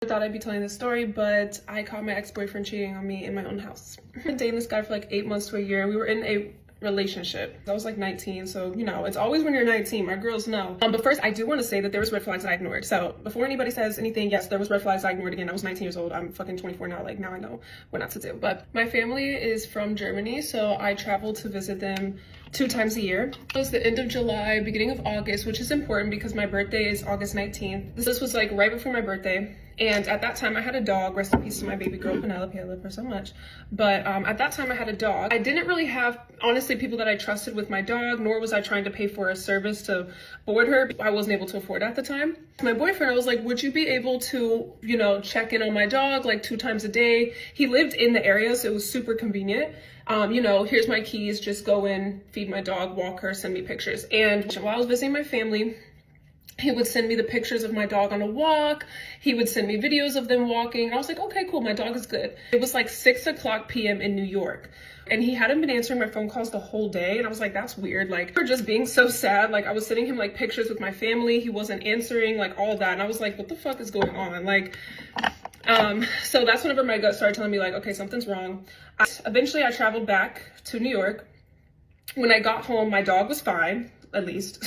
thought I'd be telling this story, but I caught my ex-boyfriend cheating on me in my own house. I've been dating this guy for like 8 months to a year. We were in a relationship. I was like 19, so you know, it's always when you're 19, my girls know. But first, I do want to say that there was red flags I ignored. So before anybody says anything, yes, there was red flags I ignored. Again, I was 19 years old. I'm fucking 24 now. Like, now I know what not to do. But my family is from Germany, so I travel to visit them 2 times a year. It was the end of July, beginning of August, which is important because my birthday is August 19th. This was like right before my birthday. And at that time I had a dog. Rest in peace to my baby girl, Penelope. I love her so much. But at that time I had a dog. I didn't really have, honestly, people that I trusted with my dog, nor was I trying to pay for a service to board her. I wasn't able to afford at the time. My boyfriend, I was like, would you be able to, you know, check in on my dog like 2 times a day? He lived in the area, so it was super convenient. You know, here's my keys, just go in, feed my dog, walk her, send me pictures. And while I was visiting my family, he would send me the pictures of my dog on a walk. He would send me videos of them walking. I was like, okay, cool, my dog is good. It was like 6:00 p.m. in New York. And he hadn't been answering my phone calls the whole day. And I was like, that's weird. Like, for just being so sad. Like, I was sending him like pictures with my family. He wasn't answering, like all of that. And I was like, what the fuck is going on? Like, so that's whenever my gut started telling me like, okay, something's wrong. Eventually I traveled back to New York. When I got home, my dog was fine, at least.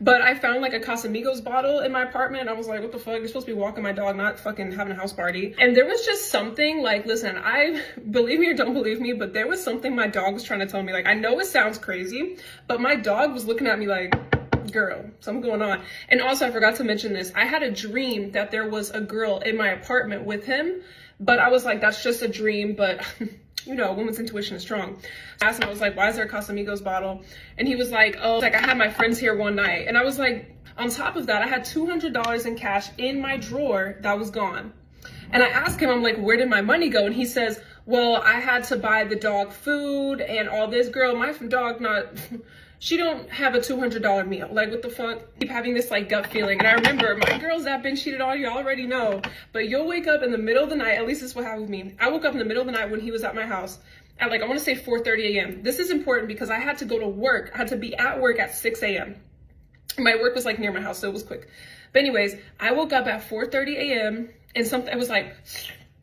But I found like a Casamigos bottle in my apartment. I was like, what the fuck? You're supposed to be walking my dog, not fucking having a house party. And there was just something like, listen, I believe me or don't believe me, but there was something my dog was trying to tell me. Like, I know it sounds crazy, but my dog was looking at me like, girl, something going on. And also, I forgot to mention this. I had a dream that there was a girl in my apartment with him, but I was like, that's just a dream. But you know, woman's intuition is strong. I asked him, I was like, why is there a Casamigos bottle? And he was like, oh, like I had my friends here one night. And I was like, on top of that, I had $200 in cash in my drawer that was gone. And I asked him, I'm like, where did my money go? And he says, well, I had to buy the dog food and all this. Girl, my dog she don't have a $200 meal. Like, what the fuck? I keep having this like gut feeling. And I remember my girls that been cheated on, you already know. But you'll wake up in the middle of the night, at least this is what happened with me. I woke up in the middle of the night when he was at my house at like, I want to say 4:30 a.m. This is important because I had to go to work. I had to be at work at 6 a.m. My work was like near my house, so it was quick. But anyways, I woke up at 4:30 a.m. and something, I was like,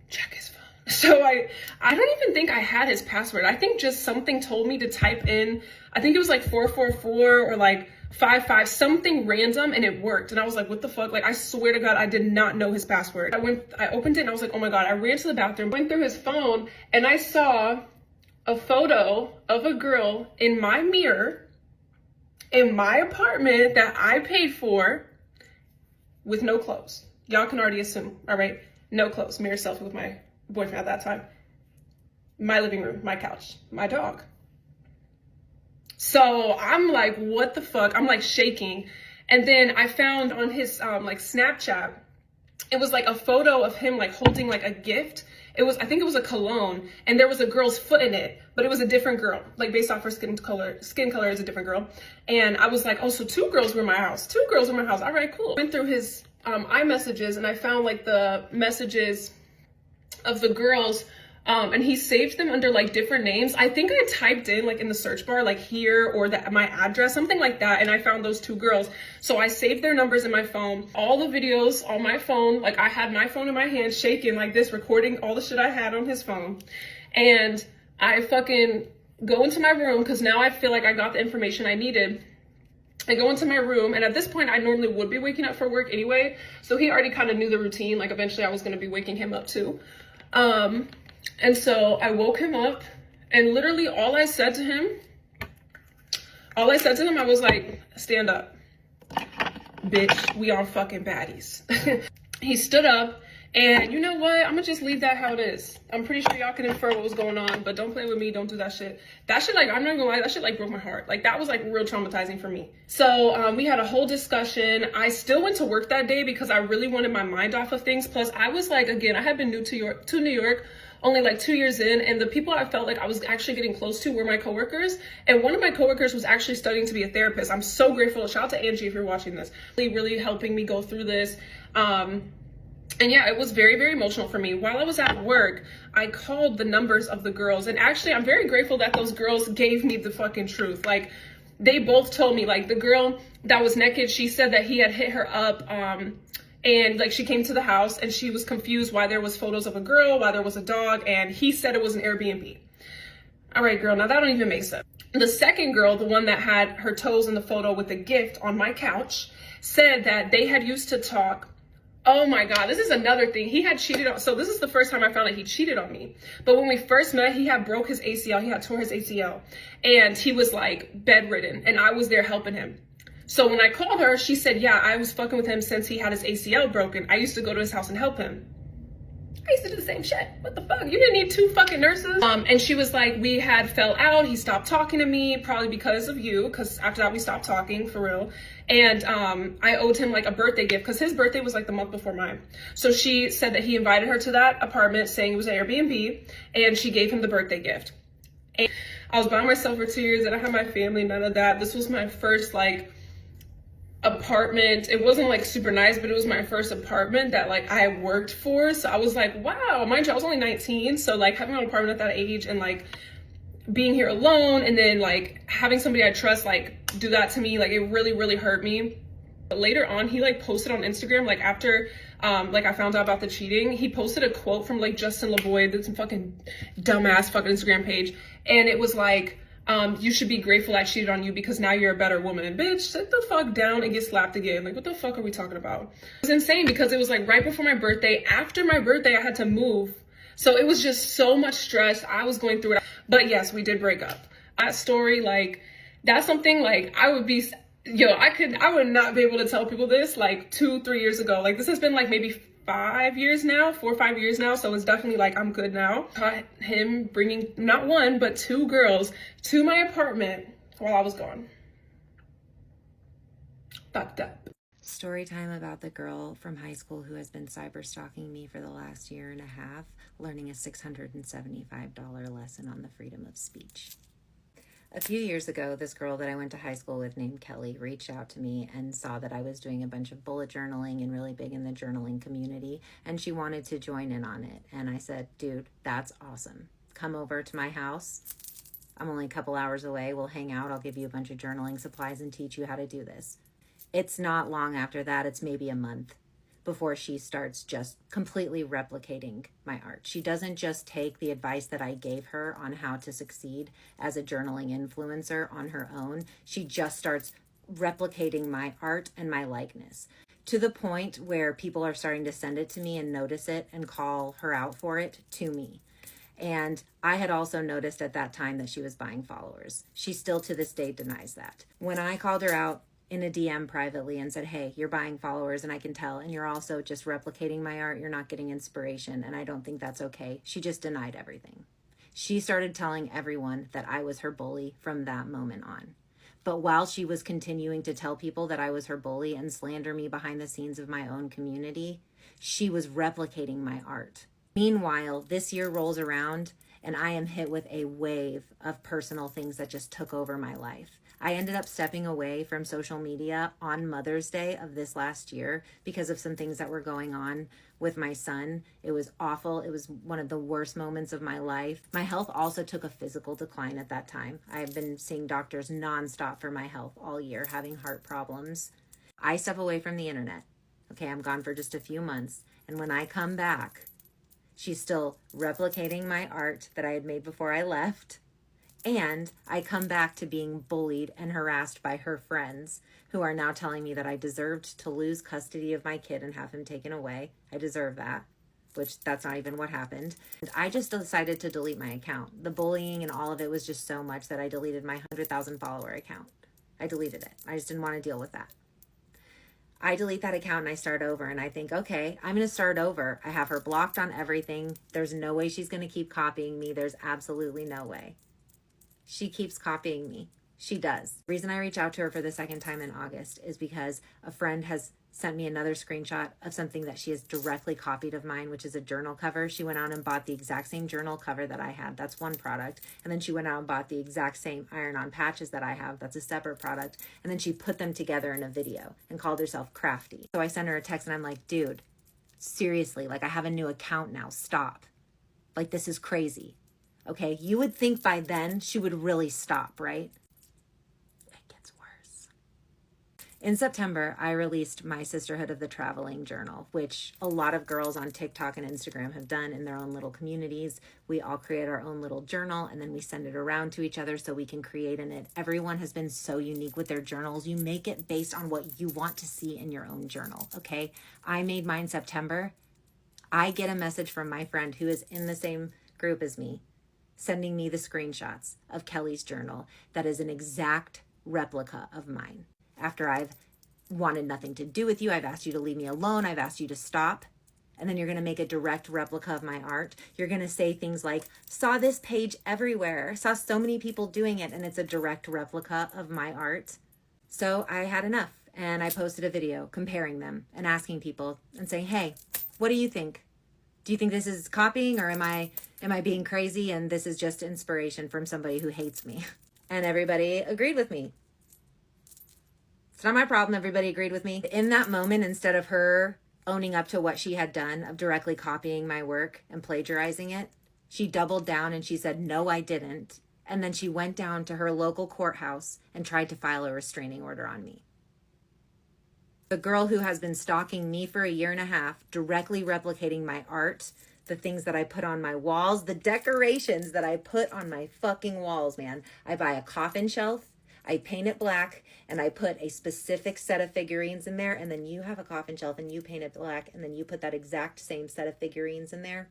check his phone. So I don't even think I had his password. I think just something told me to type in, I think it was like 444 or like 55, something random, and it worked. And I was like, what the fuck? Like, I swear to God, I did not know his password. I opened it and I was like, oh my God. I ran to the bathroom, went through his phone, and I saw a photo of a girl in my mirror in my apartment that I paid for with no clothes. Y'all can already assume, all right? No clothes, mirror selfie with my boyfriend at that time. My living room, my couch, my dog. So I'm like, what the fuck? I'm like shaking. And then I found on his like Snapchat, it was like a photo of him like holding like a gift. I think it was a cologne, and there was a girl's foot in it, but it was a different girl. Like, based off her skin color is a different girl. And I was like, oh, so 2 girls were in my house. 2 girls were in my house. All right, cool. Went through his iMessages, and I found like the messages of the girls, and he saved them under like different names. I think I typed in like in the search bar, like here or my address, something like that. And I found those 2 girls. So I saved their numbers in my phone, all the videos on my phone. Like, I had my phone in my hand shaking like this, recording all the shit I had on his phone. And I fucking go into my room, cause now I feel like I got the information I needed. I go into my room, and at this point I normally would be waking up for work anyway. So he already kind of knew the routine. Like, eventually I was going to be waking him up too. And so I woke him up, and literally all I said to him, I was like, stand up, bitch, we are fucking baddies. He stood up, and you know what? I'm gonna just leave that how it is. I'm pretty sure y'all can infer what was going on, but don't play with me, don't do that shit. That shit, like, I'm not gonna lie, that shit like broke my heart. Like, that was like real traumatizing for me. So we had a whole discussion. I still went to work that day because I really wanted my mind off of things. Plus, I was like, again, I had been new to New York, only like 2 years in, and the people I felt like I was actually getting close to were my coworkers. And one of my coworkers was actually studying to be a therapist. I'm so grateful. Shout out to Angie if you're watching this. Really helping me go through this. And yeah, it was very, very emotional for me. While I was at work, I called the numbers of the girls. And actually, I'm very grateful that those girls gave me the fucking truth. Like, they both told me, like, the girl that was naked, she said that he had hit her up And like she came to the house and she was confused why there was photos of a girl, why there was a dog, and he said it was an Airbnb. All right, girl, now that don't even make sense. The second girl, the one that had her toes in the photo with a gift on my couch, said that they had used to talk. Oh my God, this is another thing. He had cheated on, so this is the first time I found out he cheated on me. But when we first met, he had broke his ACL, he had tore his ACL, and he was like bedridden, and I was there helping him. So when I called her, she said, yeah, I was fucking with him since he had his ACL broken. I used to go to his house and help him. I used to do the same shit. What the fuck? You didn't need two fucking nurses. And she was like, we had fell out. He stopped talking to me, probably because of you. Because after that, we stopped talking for real. And I owed him like a birthday gift because his birthday was like the month before mine. So she said that he invited her to that apartment saying it was an Airbnb, and she gave him the birthday gift. And I was by myself for 2 years. I didn't have my family, none of that. This was my first like apartment. It wasn't like super nice, but it was my first apartment that like I worked for. So I was like, wow, mind you, I was only 19. So like having an apartment at that age and like being here alone and then like having somebody I trust like do that to me, like it really, really hurt me. But later on, he like posted on Instagram, like after like I found out about the cheating, he posted a quote from like Justin LeBoy, that's some fucking dumbass fucking Instagram page. And it was like, you should be grateful I cheated on you because now you're a better woman. And bitch, sit the fuck down and get slapped again. Like, what the fuck are we talking about? It was insane because it was like right before my birthday. After my birthday, I had to move. So it was just so much stress. I was going through it. But yes, we did break up. That story, like, that's something like I would be, I would not be able to tell people this like 2-3 years ago. Like this has been like maybe 5 years now, 4 or 5 years now. So it's definitely like, I'm good now. Caught him bringing not one, but 2 girls to my apartment while I was gone. Fucked up. Story time about the girl from high school who has been cyber stalking me for the last year and a half, learning a $675 lesson on the freedom of speech. A few years ago, this girl that I went to high school with named Kelly reached out to me and saw that I was doing a bunch of bullet journaling and really big in the journaling community, and she wanted to join in on it. And I said, dude, that's awesome. Come over to my house. I'm only a couple hours away. We'll hang out. I'll give you a bunch of journaling supplies and teach you how to do this. It's not long after that. It's maybe a month before she starts just completely replicating my art. She doesn't just take the advice that I gave her on how to succeed as a journaling influencer on her own. She just starts replicating my art and my likeness to the point where people are starting to send it to me and notice it and call her out for it to me. And I had also noticed at that time that she was buying followers. She still to this day denies that. When I called her out in a DM privately and said, hey, you're buying followers and I can tell, and you're also just replicating my art, you're not getting inspiration, and I don't think that's okay. She just denied everything. She started telling everyone that I was her bully from that moment on. But while she was continuing to tell people that I was her bully and slander me behind the scenes of my own community, she was replicating my art. Meanwhile, this year rolls around and I am hit with a wave of personal things that just took over my life. I ended up stepping away from social media on Mother's Day of this last year because of some things that were going on with my son. It was awful. It was one of the worst moments of my life. My health also took a physical decline at that time. I've been seeing doctors nonstop for my health all year, having heart problems. I step away from the internet. Okay, I'm gone for just a few months. And when I come back, she's still replicating my art that I had made before I left. And I come back to being bullied and harassed by her friends who are now telling me that I deserved to lose custody of my kid and have him taken away. I deserve that, which that's not even what happened. And I just decided to delete my account. The bullying and all of it was just so much that I deleted my 100,000 follower account. I deleted it. I just didn't want to deal with that. I delete that account and I start over and I think, okay, I'm going to start over. I have her blocked on everything. There's no way she's going to keep copying me. There's absolutely no way. She keeps copying me. She does. The reason I reach out to her for the second time in August is because a friend has sent me another screenshot of something that she has directly copied of mine, which is a journal cover. She went out and bought the exact same journal cover that I had. That's one product. And then she went out and bought the exact same iron-on patches that I have. That's a separate product. And then she put them together in a video and called herself Crafty. So I sent her a text and I'm like, dude, seriously, like I have a new account now. Stop. Like this is crazy. Okay, you would think by then she would really stop, right? It gets worse. In September, I released my Sisterhood of the Traveling journal, which a lot of girls on TikTok and Instagram have done in their own little communities. We all create our own little journal and then we send it around to each other so we can create in it. Everyone has been so unique with their journals. You make it based on what you want to see in your own journal, okay? I made mine September. I get a message from my friend who is in the same group as me, sending me the screenshots of Kelly's journal that is an exact replica of mine. After I've wanted nothing to do with you, I've asked you to leave me alone, I've asked you to stop, and then you're going to make a direct replica of my art. You're going to say things like, saw this page everywhere, saw so many people doing it, and it's a direct replica of my art. So I had enough, and I posted a video comparing them and asking people and saying, hey, what do you think? Do you think this is copying, or am I being crazy and this is just inspiration from somebody who hates me? And everybody agreed with me. It's not my problem. Everybody agreed with me. In that moment, instead of her owning up to what she had done of directly copying my work and plagiarizing it, she doubled down and she said, no, I didn't. And then she went down to her local courthouse and tried to file a restraining order on me. The girl who has been stalking me for 1.5 years, directly replicating my art, the things that I put on my walls, the decorations that I put on my fucking walls, man. I buy a coffin shelf, I paint it black, and I put a specific set of figurines in there, and then you have a coffin shelf and you paint it black, and then you put that exact same set of figurines in there.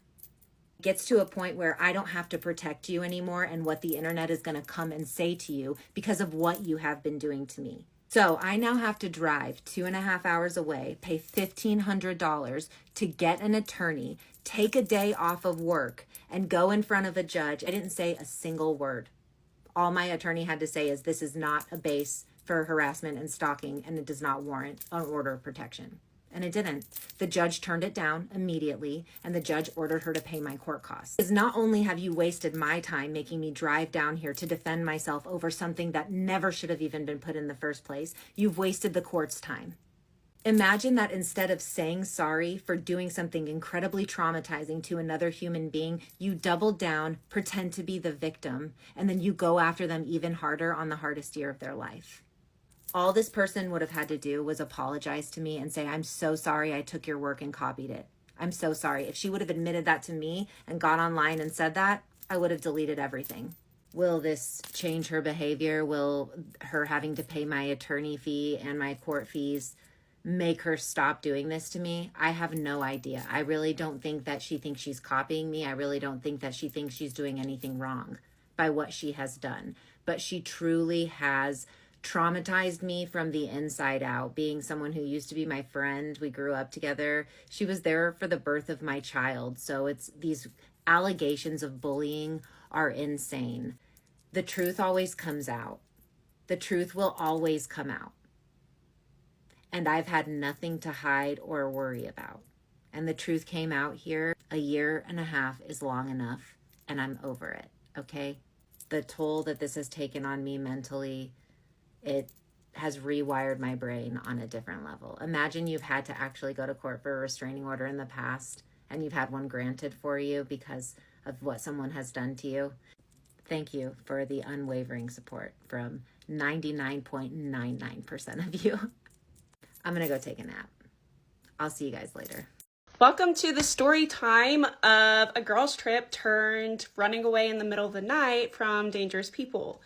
It gets to a point where I don't have to protect you anymore and what the internet is going to come and say to you because of what you have been doing to me. So I now have to drive 2.5 hours away, pay $1,500 to get an attorney, take a day off of work, and go in front of a judge. I didn't say a single word. All my attorney had to say is this is not a base for harassment and stalking, and it does not warrant an order of protection. And it didn't. The judge turned it down immediately, and the judge ordered her to pay my court costs. Because not only have you wasted my time making me drive down here to defend myself over something that never should have even been put in the first place, you've wasted the court's time. Imagine that instead of saying sorry for doing something incredibly traumatizing to another human being, you double down, pretend to be the victim, and then you go after them even harder on the hardest year of their life. All this person would have had to do was apologize to me and say, I'm so sorry I took your work and copied it. I'm so sorry. If she would have admitted that to me and got online and said that, I would have deleted everything. Will this change her behavior? Will her having to pay my attorney fee and my court fees make her stop doing this to me? I have no idea. I really don't think that she thinks she's copying me. I really don't think that she thinks she's doing anything wrong by what she has done. But she truly has traumatized me from the inside out. Being someone who used to be my friend, we grew up together. She was there for the birth of my child. So it's these allegations of bullying are insane. The truth always comes out. The truth will always come out. And I've had nothing to hide or worry about. And the truth came out here. 1.5 years is long enough, and I'm over it, okay? The toll that this has taken on me mentally, it has rewired my brain on a different level. Imagine you've had to actually go to court for a restraining order in the past, and you've had one granted for you because of what someone has done to you. Thank you for the unwavering support from 99.99% of you. I'm going to go take a nap. I'll see you guys later. Welcome to the story time of a girl's trip turned running away in the middle of the night from dangerous people.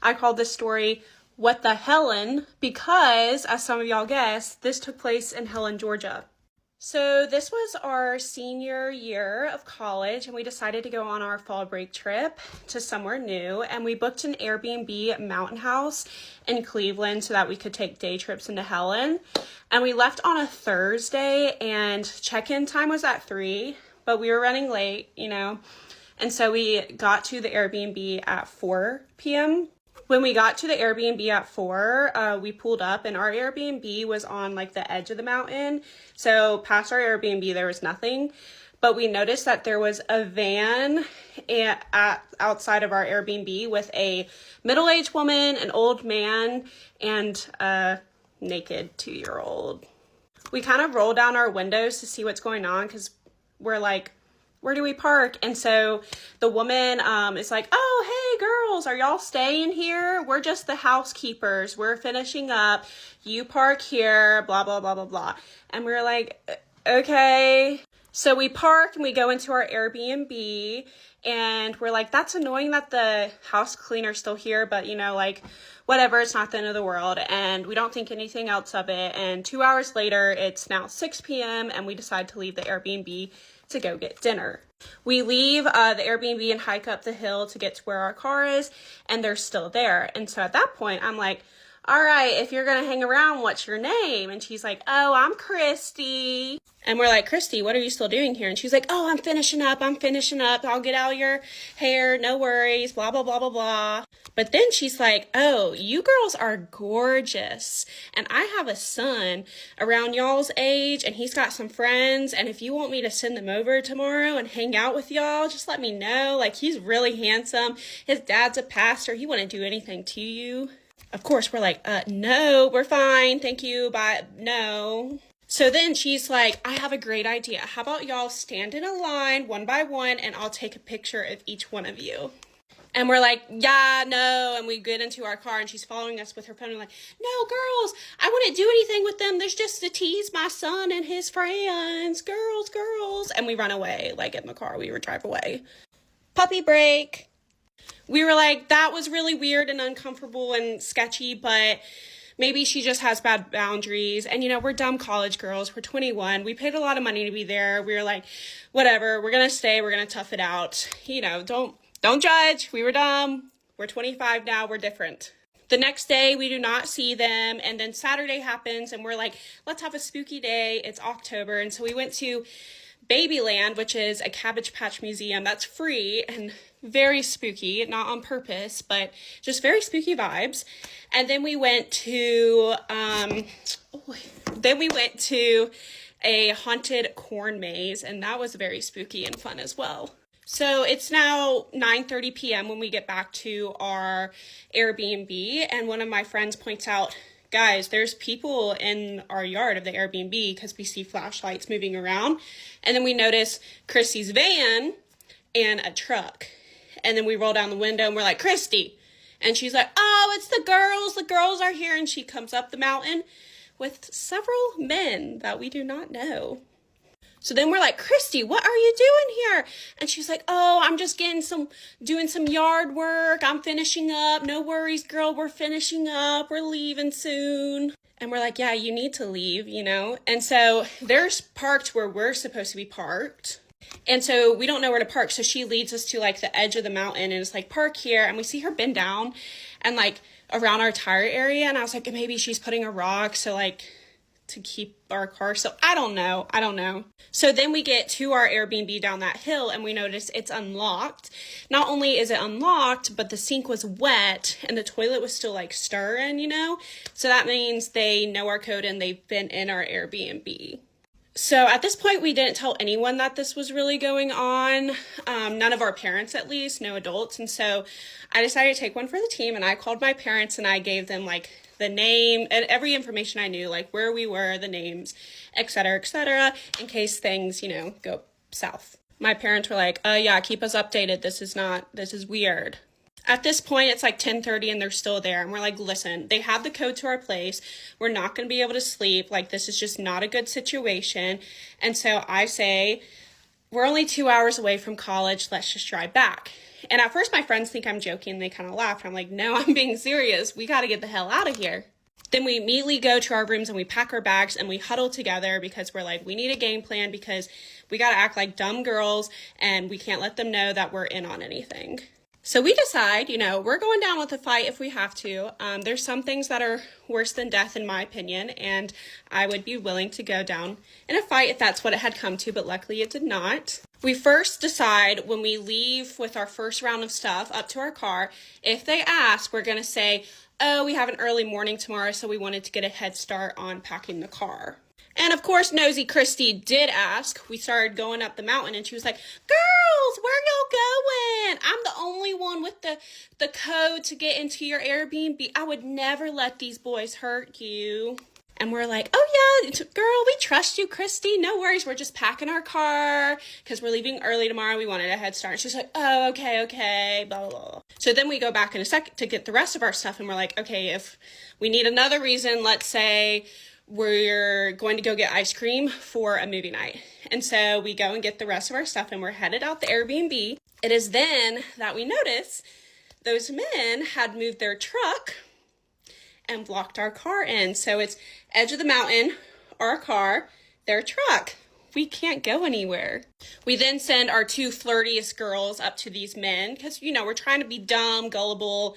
I called this story What the Helen because, as some of y'all guessed, this took place in Helen, Georgia. So this was our senior year of college, and we decided to go on our fall break trip to somewhere new, and we booked an Airbnb mountain house in Cleveland so that we could take day trips into Helen. And we left on a Thursday, and check-in time was at 3, but we were running late, and so we got to the Airbnb at 4 p.m. When we got to the Airbnb at 4, we pulled up, and our Airbnb was on like the edge of the mountain. So past our Airbnb, there was nothing, but we noticed that there was a van outside of our Airbnb with a middle-aged woman, an old man, and a naked 2-year-old. We kind of rolled down our windows to see what's going on because we're like, where do we park? And so the woman is like, oh, hey, girls, are y'all staying here? We're just the housekeepers. We're finishing up. You park here, blah, blah, blah, blah, blah. And we were like, okay. So we park and we go into our Airbnb and we're like, that's annoying that the house cleaner's still here, but you know, like, whatever, it's not the end of the world. And we don't think anything else of it. And 2 hours later, it's now 6 p.m. and we decide to leave the Airbnb to go get dinner. We leave the Airbnb and hike up the hill to get to where our car is, and they're still there. And so at that point, I'm like, all right, if you're going to hang around, what's your name? And she's like, oh, I'm Christy. And we're like, Christy, what are you still doing here? And she's like, oh, I'm finishing up. I'll get out your hair. No worries. Blah, blah, blah, blah, blah. But then she's like, oh, you girls are gorgeous. And I have a son around y'all's age, and he's got some friends. And if you want me to send them over tomorrow and hang out with y'all, just let me know. Like, he's really handsome. His dad's a pastor. He wouldn't do anything to you. Of course, we're like, no, we're fine. Thank you. Bye. No. So then she's like, I have a great idea. How about y'all stand in a line one by one and I'll take a picture of each one of you. And we're like, yeah, no. And we get into our car and she's following us with her phone. And like, no, girls, I wouldn't do anything with them. There's just to tease my son and his friends. Girls. And we run away, like in the car. We would drive away. Puppy break. We were like, that was really weird and uncomfortable and sketchy, but maybe she just has bad boundaries. And, you know, we're dumb college girls. We're 21. We paid a lot of money to be there. We were like, whatever, we're going to stay. We're going to tough it out. You know, don't judge. We were dumb. We're 25 now. We're different. The next day, we do not see them. And then Saturday happens and we're like, let's have a spooky day. It's October. And so we went to Babyland, which is a Cabbage Patch museum that's free and very spooky, not on purpose, but just very spooky vibes. And then we went to a haunted corn maze, and that was very spooky and fun as well. So it's now 9:30 p.m. when we get back to our Airbnb, and one of my friends points out, guys, there's people in our yard of the Airbnb because we see flashlights moving around. And then we notice Christy's van and a truck. And then we roll down the window and we're like, Christy. And she's like, oh, it's the girls. The girls are here. And she comes up the mountain with several men that we do not know. So then we're like, Christy, what are you doing here? And she's like, oh, I'm just doing some yard work. I'm finishing up. No worries, girl. We're finishing up. We're leaving soon. And we're like, yeah, you need to leave, you know? And so there's parked where we're supposed to be parked. And so we don't know where to park. So she leads us to like the edge of the mountain and it's like, park here. And we see her bend down and like around our tire area. And I was like, maybe she's putting a rock. So like, to keep our car. So I don't know. So then we get to our Airbnb down that hill and we notice it's unlocked. Not only is it unlocked, but the sink was wet and the toilet was still like stirring, you know? So that means they know our code and they've been in our Airbnb. So at this point, we didn't tell anyone that this was really going on. None of our parents, at least, no adults. And so I decided to take one for the team and I called my parents and I gave them like the name and every information I knew, like where we were, the names, et cetera, in case things, you know, go south. My parents were like, yeah, keep us updated. This is weird. At this point, it's like 10:30 and they're still there. And we're like, listen, they have the code to our place. We're not going to be able to sleep. Like, this is just not a good situation. And so I say, we're only 2 hours away from college. Let's just drive back. And at first, my friends think I'm joking. They kind of laugh. I'm like, no, I'm being serious. We got to get the hell out of here. Then we immediately go to our rooms and we pack our bags and we huddle together because we're like, we need a game plan because we got to act like dumb girls and we can't let them know that we're in on anything. So we decide, you know, we're going down with a fight if we have to. There's some things that are worse than death, in my opinion, and I would be willing to go down in a fight if that's what it had come to, but luckily it did not. We first decide when we leave with our first round of stuff up to our car, if they ask, we're going to say, oh, we have an early morning tomorrow, so we wanted to get a head start on packing the car. And of course, nosy Christy did ask. We started going up the mountain and she was like, girls, where y'all going? I'm the only one with the code to get into your Airbnb. I would never let these boys hurt you. And we're like, oh yeah, girl, we trust you, Christy. No worries. We're just packing our car because we're leaving early tomorrow. We wanted a head start. And she's like, oh, okay, blah, blah, blah. So then we go back in a second to get the rest of our stuff. And we're like, okay, if we need another reason, let's say we're going to go get ice cream for a movie night. And so we go and get the rest of our stuff and we're headed out the Airbnb. It is then that we notice those men had moved their truck and blocked our car in. So it's edge of the mountain, our car, their truck. We can't go anywhere. We then send our 2 flirtiest girls up to these men because, you know, we're trying to be dumb, gullible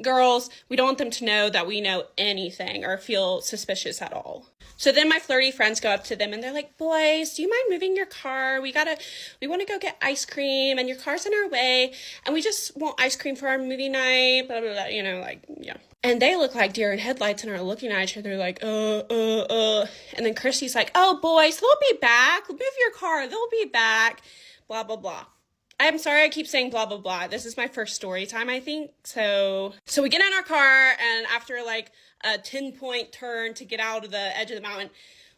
girls. We don't want them to know that we know anything or feel suspicious at all. So then my flirty friends go up to them and they're like, boys, do you mind moving your car? We want to go get ice cream and your car's in our way. And we just want ice cream for our movie night, blah, blah, blah, you know, like, yeah. And they look like deer in headlights and are looking at each other like, And then Christy's like, oh, boys, they'll be back. Move your car. They'll be back. Blah, blah, blah. I'm sorry I keep saying blah, blah, blah. This is my first story time, I think. So we get in our car, and after like a 10-point turn to get out of the edge of the mountain,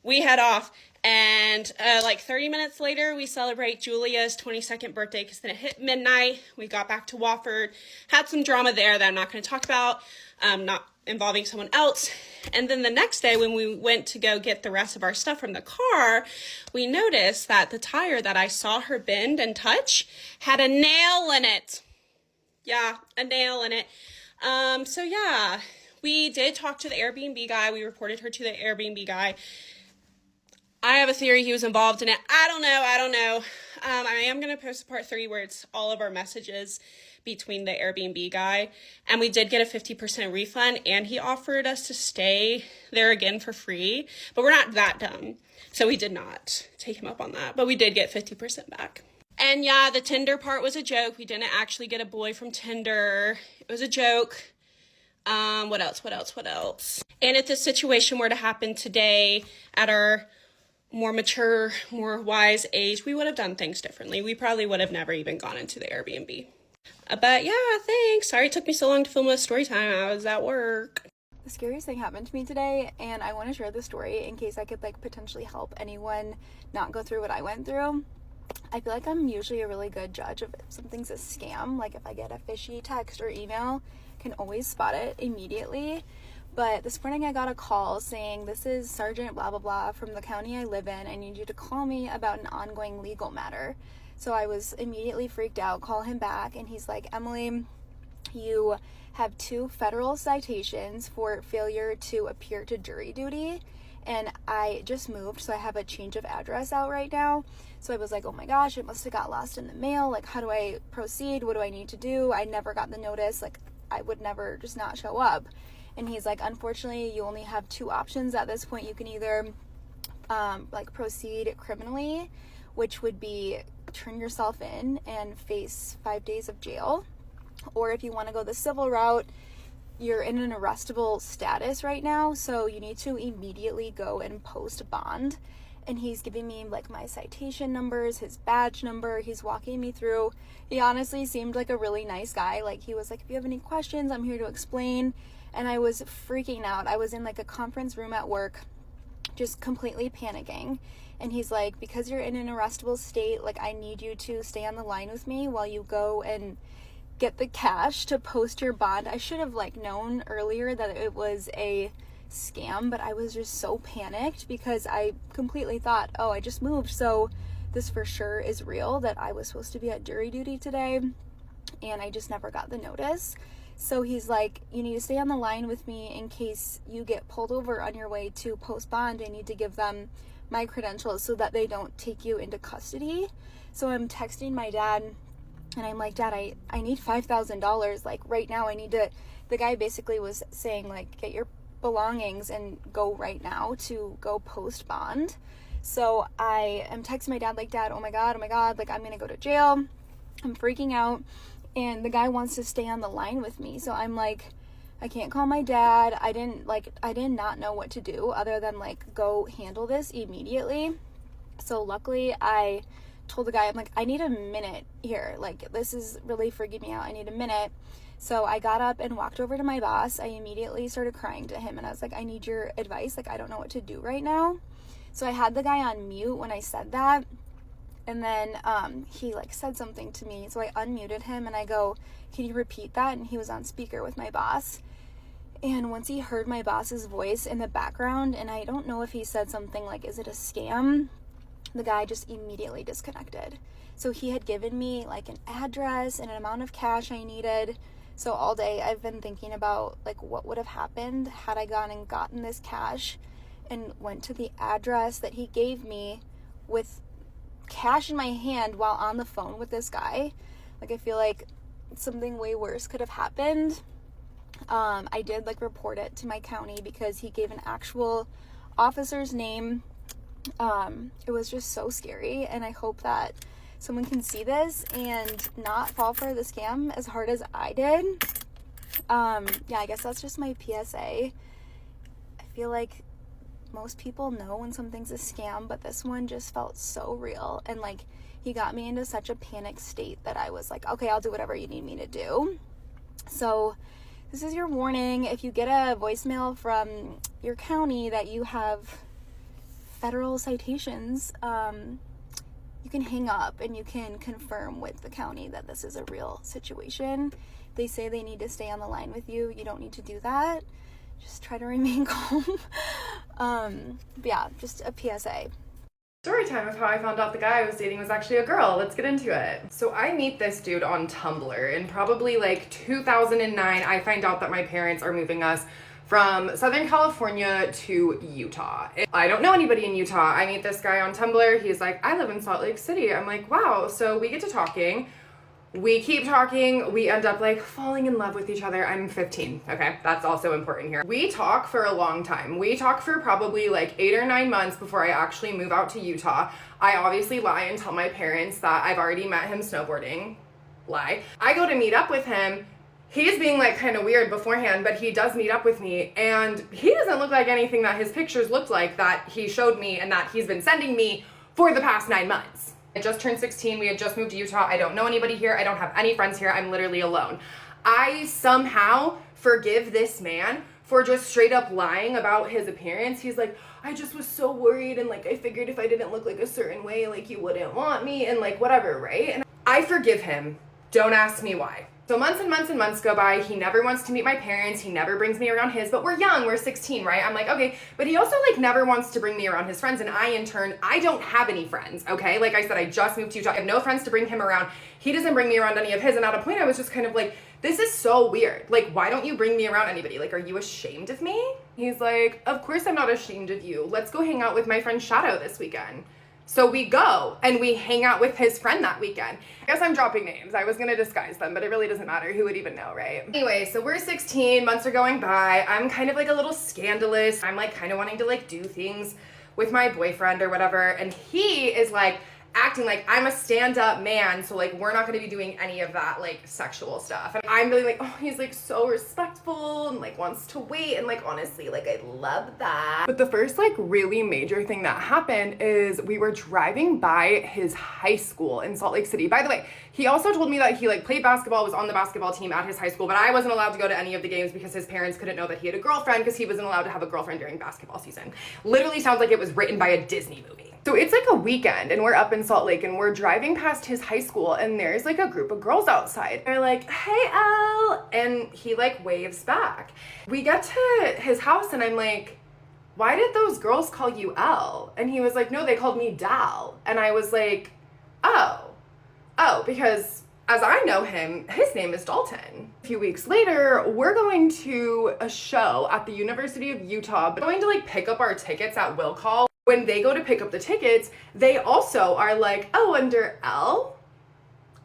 we head off. And like 30 minutes later, we celebrate Julia's 22nd birthday because then it hit midnight. We got back to Wofford, had some drama there that I'm not going to talk about, not involving someone else. And then the next day when we went to go get the rest of our stuff from the car, we noticed that the tire that I saw her bend and touch had a nail in it. Yeah, a nail in it. So yeah, we did talk to the Airbnb guy. We reported her to the Airbnb guy. I have a theory he was involved in it. I don't know. I am going to post part 3 where it's all of our messages between the Airbnb guy. And we did get a 50% refund, and he offered us to stay there again for free. But we're not that dumb, so we did not take him up on that. But we did get 50% back. And yeah, the Tinder part was a joke. We didn't actually get a boy from Tinder. It was a joke. What else? And if this situation were to happen today at our more mature, more wise age, we would have done things differently. We probably would have never even gone into the Airbnb. But yeah, thanks. Sorry it took me so long to film a story time. I was at work. The scariest thing happened to me today, and I want to share the story in case I could like potentially help anyone not go through what I went through. I feel like I'm usually a really good judge of if something's a scam. Like if I get a fishy text or email, I can always spot it immediately. But this morning I got a call saying, this is Sergeant blah, blah, blah from the county I live in. I need you to call me about an ongoing legal matter. So I was immediately freaked out, call him back. And he's like, Emily, you have 2 federal citations for failure to appear to jury duty. And I just moved, so I have a change of address out right now. So I was like, oh my gosh, it must have got lost in the mail. Like, how do I proceed? What do I need to do? I never got the notice. Like, I would never just not show up. And he's like, unfortunately, you only have 2 options at this point. You can either like proceed criminally, which would be turn yourself in and face 5 days of jail. Or if you want to go the civil route, you're in an arrestable status right now, so you need to immediately go and post bond. And he's giving me like my citation numbers, his badge number. He's walking me through. He honestly seemed like a really nice guy. Like he was like, if you have any questions, I'm here to explain. And I was freaking out. I was in like a conference room at work, just completely panicking. And he's like, because you're in an arrestable state, like I need you to stay on the line with me while you go and get the cash to post your bond. I should have like known earlier that it was a scam, but I was just so panicked because I completely thought, oh, I just moved, so this for sure is real, that I was supposed to be at jury duty today and I just never got the notice. So he's like, you need to stay on the line with me in case you get pulled over on your way to post bond. I need to give them my credentials so that they don't take you into custody. So I'm texting my dad and I'm like, Dad, I need $5,000 like right now. I need to, the guy basically was saying like, get your belongings and go right now to go post bond. So I am texting my dad like, Dad, oh my God, like I'm gonna go to jail. I'm freaking out. And the guy wants to stay on the line with me. So I'm like, I can't call my dad. I did not know what to do other than like go handle this immediately. So luckily I told the guy, I'm like, I need a minute here. Like, this is really freaking me out. I need a minute. So I got up and walked over to my boss. I immediately started crying to him, and I was like, I need your advice. Like, I don't know what to do right now. So I had the guy on mute when I said that. And then he like said something to me. So I unmuted him and I go, can you repeat that? And he was on speaker with my boss. And once he heard my boss's voice in the background, and I don't know if he said something like, is it a scam? The guy just immediately disconnected. So he had given me like an address and an amount of cash I needed. So all day I've been thinking about like what would have happened had I gone and gotten this cash and went to the address that he gave me with cash in my hand while on the phone with this guy. Like, I feel like something way worse could have happened. I did like report it to my county because he gave an actual officer's name. It was just so scary, and I hope that someone can see this and not fall for the scam as hard as I did. Yeah, I guess that's just my PSA. I feel like most people know when something's a scam, but this one just felt so real, and like he got me into such a panic state that I was like, okay, I'll do whatever you need me to do. So this is your warning. If you get a voicemail from your county that you have federal citations, you can hang up and you can confirm with the county that this is a real situation. They say they need to stay on the line with you. You don't need to do that. Just try to remain calm. But yeah, just a PSA. Story time of how I found out the guy I was dating was actually a girl. Let's get into it. So I meet this dude on Tumblr in probably like 2009. I find out that my parents are moving us from Southern California to Utah. I don't know anybody in Utah. I meet this guy on Tumblr. He's like, I live in Salt Lake City. I'm like, wow. So we get to talking. We keep talking, we end up like falling in love with each other. I'm 15, okay? That's also important here. We talk for a long time. We talk for probably like 8 or 9 months before I actually move out to Utah. I obviously lie and tell my parents that I've already met him snowboarding. Lie. I go to meet up with him. He's being like kind of weird beforehand, but he does meet up with me, and he doesn't look like anything that his pictures looked like that he showed me and that he's been sending me for the past 9 months. I just turned 16. We had just moved to Utah. I don't know anybody here. I don't have any friends here. I'm literally alone. I somehow forgive this man for just straight up lying about his appearance. He's like, I just was so worried, and like I figured if I didn't look like a certain way, like you wouldn't want me, and like whatever, right? And I forgive him. Don't ask me why. So months and months and months go by. He never wants to meet my parents. He never brings me around his, but we're young, we're 16, right? I'm like, okay, but he also like never wants to bring me around his friends, and I in turn, I don't have any friends, okay? Like I said, I just moved to Utah. I have no friends to bring him around. He doesn't bring me around any of his, and at a point I was just kind of like, this is so weird. Like, why don't you bring me around anybody? Like, are you ashamed of me? He's like, of course I'm not ashamed of you. Let's go hang out with my friend Shadow this weekend. So we go and we hang out with his friend that weekend. I guess I'm dropping names. I was gonna disguise them, but it really doesn't matter. Who would even know, right? Anyway, so we're 16, months are going by. I'm kind of like a little scandalous. I'm like kind of wanting to like do things with my boyfriend or whatever. And he is like acting like I'm a stand-up man, so like we're not gonna be doing any of that like sexual stuff. And I'm really like, oh, he's like so respectful and like wants to wait, and like honestly, like I love that. But the first like really major thing that happened is we were driving by his high school in Salt Lake City. By the way, he also told me that he like played basketball, was on the basketball team at his high school, but I wasn't allowed to go to any of the games because his parents couldn't know that he had a girlfriend because he wasn't allowed to have a girlfriend during basketball season. Literally sounds like it was written by a Disney movie. So it's like a weekend and we're up in Salt Lake and we're driving past his high school and there's like a group of girls outside. They're like, hey, Elle, and he like waves back. We get to his house and I'm like, why did those girls call you Elle? And he was like, no, they called me Dal. And I was like, oh, because as I know him, his name is Dalton. A few weeks later, we're going to a show at the University of Utah, but going to like pick up our tickets at Will Call. When they go to pick up the tickets, they also are like, oh, under L?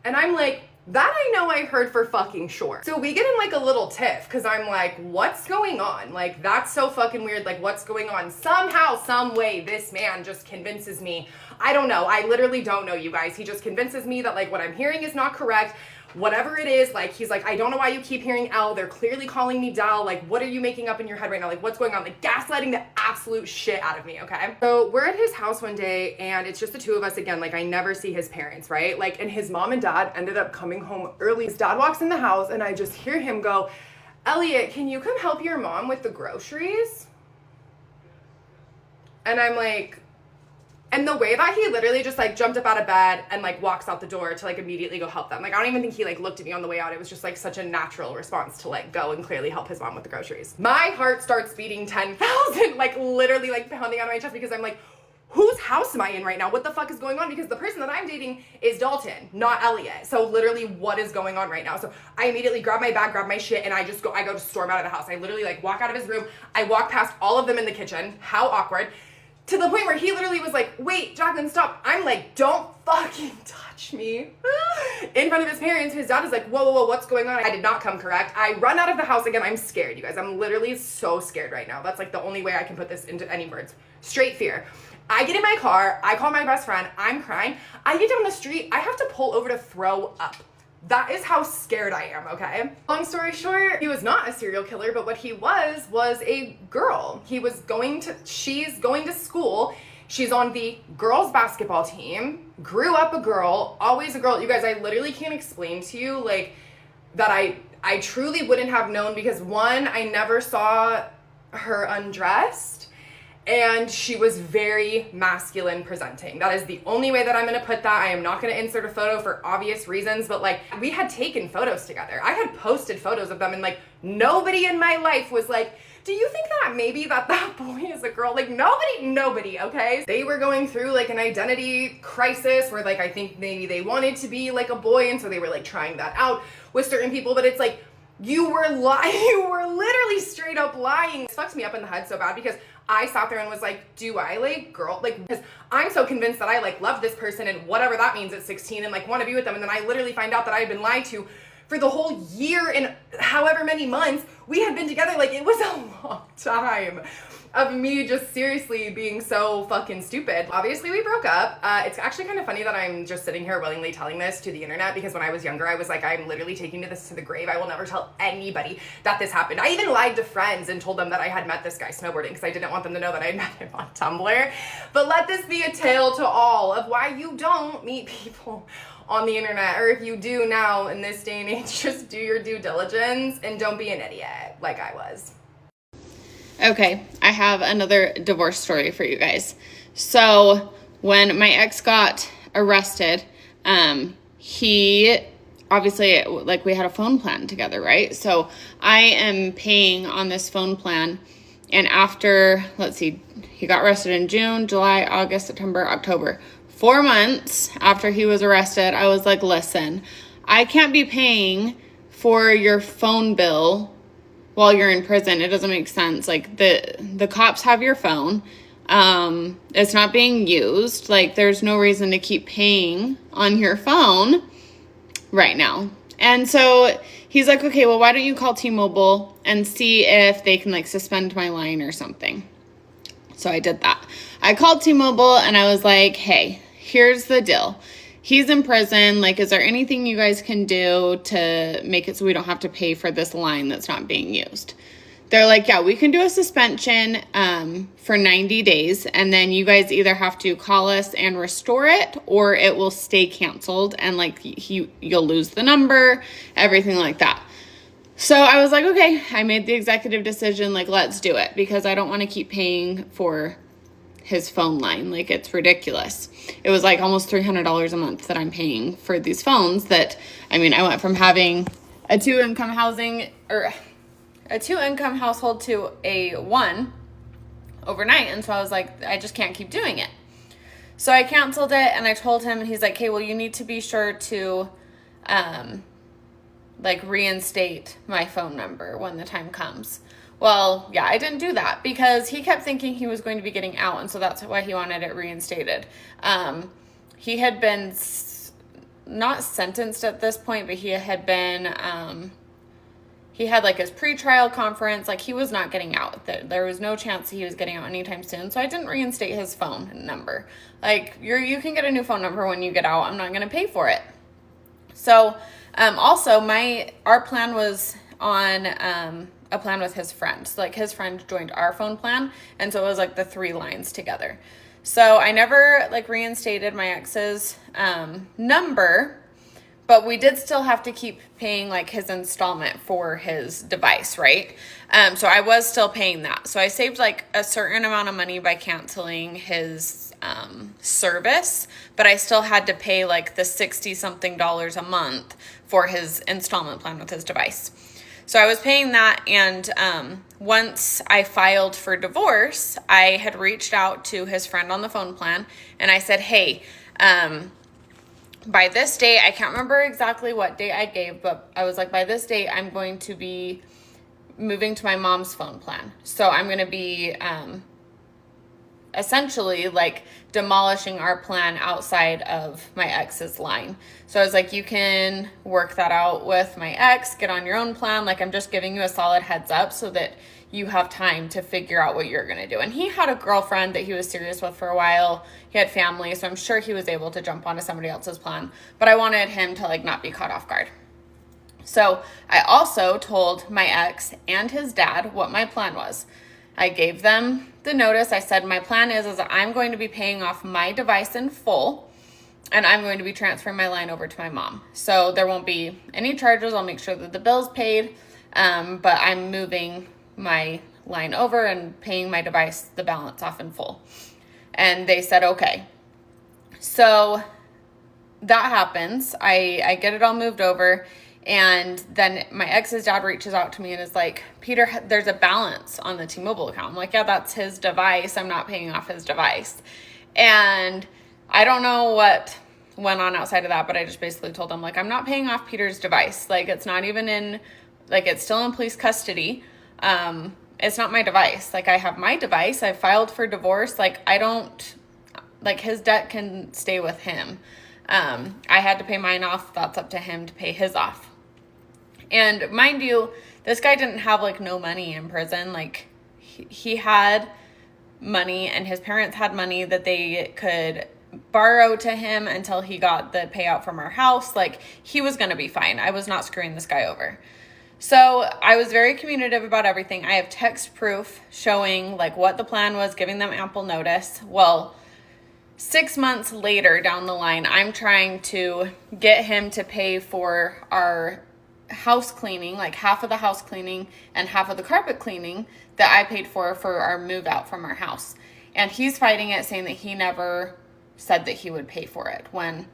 And I'm like, that I know I heard for fucking sure. So we get in like a little tiff because I'm like, what's going on? Like, that's so fucking weird. Like, what's going on? Somehow, some way, this man just convinces me. I don't know. I literally don't know, you guys. He just convinces me that like what I'm hearing is not correct. whatever it is, like, he's like, I don't know why you keep hearing L. They're clearly calling me Dal. Like, what are you making up in your head right now? Like, what's going on? Like, gaslighting the absolute shit out of me, okay? So we're at his house one day, and it's just the two of us again. Like, I never see his parents, right? Like, and his mom and dad ended up coming home early. His dad walks in the house, and I just hear him go, Elliot, can you come help your mom with the groceries? And I'm like, and the way that he literally just like jumped up out of bed and like walks out the door to like immediately go help them. Like, I don't even think he like looked at me on the way out. It was just like such a natural response to like go and clearly help his mom with the groceries. My heart starts beating 10,000, like literally like pounding on my chest, because I'm like, whose house am I in right now? What the fuck is going on? Because the person that I'm dating is Dalton, not Elliot. So literally, what is going on right now? So I immediately grab my bag, grab my shit, and I go to storm out of the house. I literally like walk out of his room. I walk past all of them in the kitchen. How awkward. To the point where he literally was like, wait, Jacqueline, stop. I'm like, don't fucking touch me. In front of his parents, his dad is like, whoa, whoa, whoa, what's going on? I did not come correct. I run out of the house again. I'm scared, you guys. I'm literally so scared right now. That's like the only way I can put this into any words. Straight fear. I get in my car. I call my best friend. I'm crying. I get down the street. I have to pull over to throw up. That is how scared I am, okay? Long story short, he was not a serial killer, but what he was a girl. She's going to school. She's on the girls basketball team, grew up a girl, always a girl. You guys, I literally can't explain to you, like, that I truly wouldn't have known, because one, I never saw her undressed. And she was very masculine presenting. That is the only way that I'm gonna put that. I am not gonna insert a photo for obvious reasons, but like, we had taken photos together. I had posted photos of them, and like, nobody in my life was like, do you think that maybe that boy is a girl? Like, nobody, okay? They were going through like an identity crisis where like, I think maybe they wanted to be like a boy, and so they were like trying that out with certain people, but it's like, you were literally straight up lying. It fucks me up in the head so bad, because I sat there and was like, do I like girl? Like, because I'm so convinced that I like love this person and whatever that means at 16 and like want to be with them. And then I literally find out that I had been lied to for the whole year and however many months we had been together. Like, it was a long time of me just seriously being so fucking stupid. Obviously, we broke up. It's actually kind of funny that I'm just sitting here willingly telling this to the internet, because when I was younger, I was like, I'm literally taking this to the grave. I will never tell anybody that this happened. I even lied to friends and told them that I had met this guy snowboarding, because I didn't want them to know that I had met him on Tumblr. But let this be a tale to all of why you don't meet people on the internet, or if you do now in this day and age, just do your due diligence and don't be an idiot like I was. Okay, I have another divorce story for you guys. So when my ex got arrested, he obviously, like, we had a phone plan together, right? So I am paying on this phone plan, and after, let's see, he got arrested in June, July, August, September, October. 4 months after he was arrested, I was like, listen, I can't be paying for your phone bill while you're in prison. It doesn't make sense. Like, the cops have your phone. It's not being used. Like, there's no reason to keep paying on your phone right now. And so he's like, okay, well, why don't you call T-Mobile and see if they can like suspend my line or something. So I did that. I called T-Mobile and I was like, hey, here's the deal. He's in prison. Like, is there anything you guys can do to make it so we don't have to pay for this line that's not being used? They're like, yeah, we can do a suspension for 90 days. And then you guys either have to call us and restore it, or it will stay canceled. And like, you'll lose the number, everything like that. So I was like, okay, I made the executive decision. Like, let's do it, because I don't want to keep paying for his phone line. Like, it's ridiculous. It was like almost $300 a month that I'm paying for these phones that, I mean, I went from having a two-income household to a one overnight. And so I was like, I just can't keep doing it. So I canceled it, and I told him, and he's like, hey, well, you need to be sure to, like, reinstate my phone number when the time comes. Well, yeah, I didn't do that because he kept thinking he was going to be getting out, and so that's why he wanted it reinstated. He had been not sentenced at this point, but he had been, he had like his pre-trial conference. Like, he was not getting out. There was no chance he was getting out anytime soon, so I didn't reinstate his phone number. Like, you can get a new phone number when you get out. I'm not going to pay for it. So Also, our plan was on a plan with his friend. So like his friend joined our phone plan, and so it was like the 3 lines together. So I never like reinstated my ex's number, but we did still have to keep paying like his installment for his device, right? So I was still paying that. So I saved like a certain amount of money by canceling his service, but I still had to pay like the $60 something a month for his installment plan with his device. So I was paying that, and once I filed for divorce, I had reached out to his friend on the phone plan, and I said, hey, by this date, I can't remember exactly what date I gave, but I was like, by this date, I'm going to be moving to my mom's phone plan. So I'm going to be essentially like demolishing our plan outside of my ex's line. So I was like, you can work that out with my ex, get on your own plan. Like, I'm just giving you a solid heads up so that you have time to figure out what you're going to do. And he had a girlfriend that he was serious with for a while. He had family, so I'm sure he was able to jump onto somebody else's plan, but I wanted him to like not be caught off guard. So I also told my ex and his dad what my plan was. I gave them the notice. I said, my plan is I'm going to be paying off my device in full, and I'm going to be transferring my line over to my mom. So there won't be any charges. I'll make sure that the bill's paid, but I'm moving my line over and paying my device, the balance off in full. And they said, okay. So that happens. I get it all moved over. And then my ex's dad reaches out to me and is like, Peter, there's a balance on the T-Mobile account. I'm like, yeah, that's his device. I'm not paying off his device. And I don't know what went on outside of that, but I just basically told him, like, I'm not paying off Peter's device. Like, it's not even in, like, it's still in police custody. It's not my device. Like, I have my device. I filed for divorce. Like, I don't, like, his debt can stay with him. I had to pay mine off. That's up to him to pay his off. And mind you, this guy didn't have like no money in prison. Like he had money, and his parents had money that they could borrow to him until he got the payout from our house. Like, he was going to be fine. I was not screwing this guy over. So I was very communicative about everything. I have text proof showing like what the plan was, giving them ample notice. Well, 6 months later down the line, I'm trying to get him to pay for our house cleaning, like half of the house cleaning and half of the carpet cleaning that I paid for our move out from our house. And he's fighting it, saying that he never said that he would pay for it, when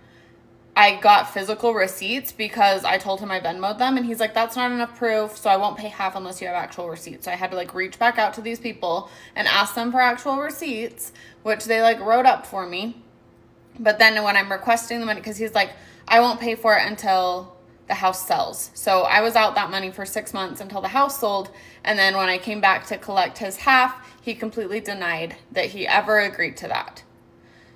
I got physical receipts because I told him I Venmo'd them, and he's like, that's not enough proof, so I won't pay half unless you have actual receipts. So I had to like reach back out to these people and ask them for actual receipts, which they like wrote up for me. But then when I'm requesting the money, because he's like, I won't pay for it until the house sells. So I was out that money for 6 months until the house sold. And then when I came back to collect his half, he completely denied that he ever agreed to that.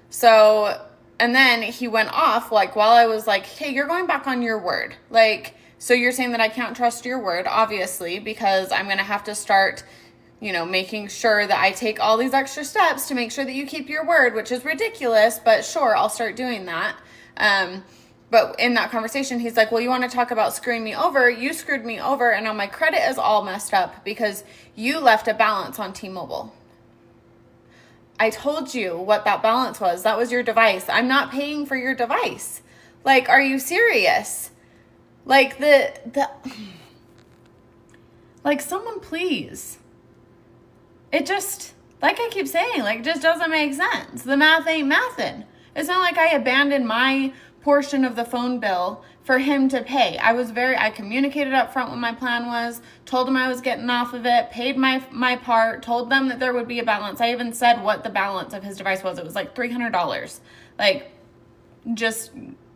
So, and then he went off like while I was like, hey, you're going back on your word. Like, so you're saying that I can't trust your word, obviously, because I'm going to have to start, you know, making sure that I take all these extra steps to make sure that you keep your word, which is ridiculous, but sure, I'll start doing that. But in that conversation, he's like, well, you want to talk about screwing me over? You screwed me over, and now my credit is all messed up because you left a balance on T-Mobile. I told you what that balance was. That was your device. I'm not paying for your device. Like, are you serious? Like, like, someone please. It just, like I keep saying, like, just doesn't make sense. The math ain't mathin'. It's not like I abandoned my portion of the phone bill for him to pay. I communicated up front what my plan was, told him I was getting off of it, paid my part, told them that there would be a balance. I even said what the balance of his device was. It was like $300. Like, just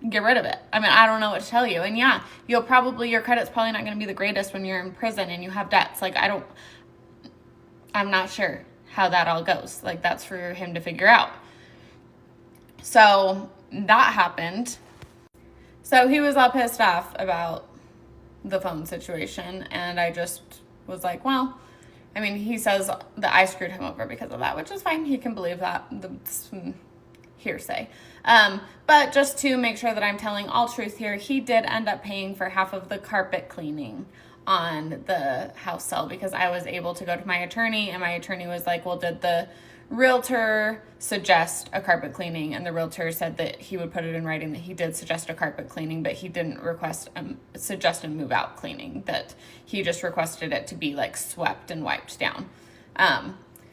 get rid of it. I mean, I don't know what to tell you. And yeah, your credit's probably not going to be the greatest when you're in prison and you have debts. Like, I'm not sure how that all goes. Like, that's for him to figure out. So that happened. So he was all pissed off about the phone situation, and I just was like, well, I mean, he says that I screwed him over because of that, which is fine. He can believe that. hearsay. But just to make sure that I'm telling all truth here, he did end up paying for half of the carpet cleaning on the house sale because I was able to go to my attorney, and my attorney was like, well, did the realtor suggest a carpet cleaning? And the realtor said that he would put it in writing that he did suggest a carpet cleaning, but he didn't suggest a move out cleaning, that he just requested it to be like swept and wiped down.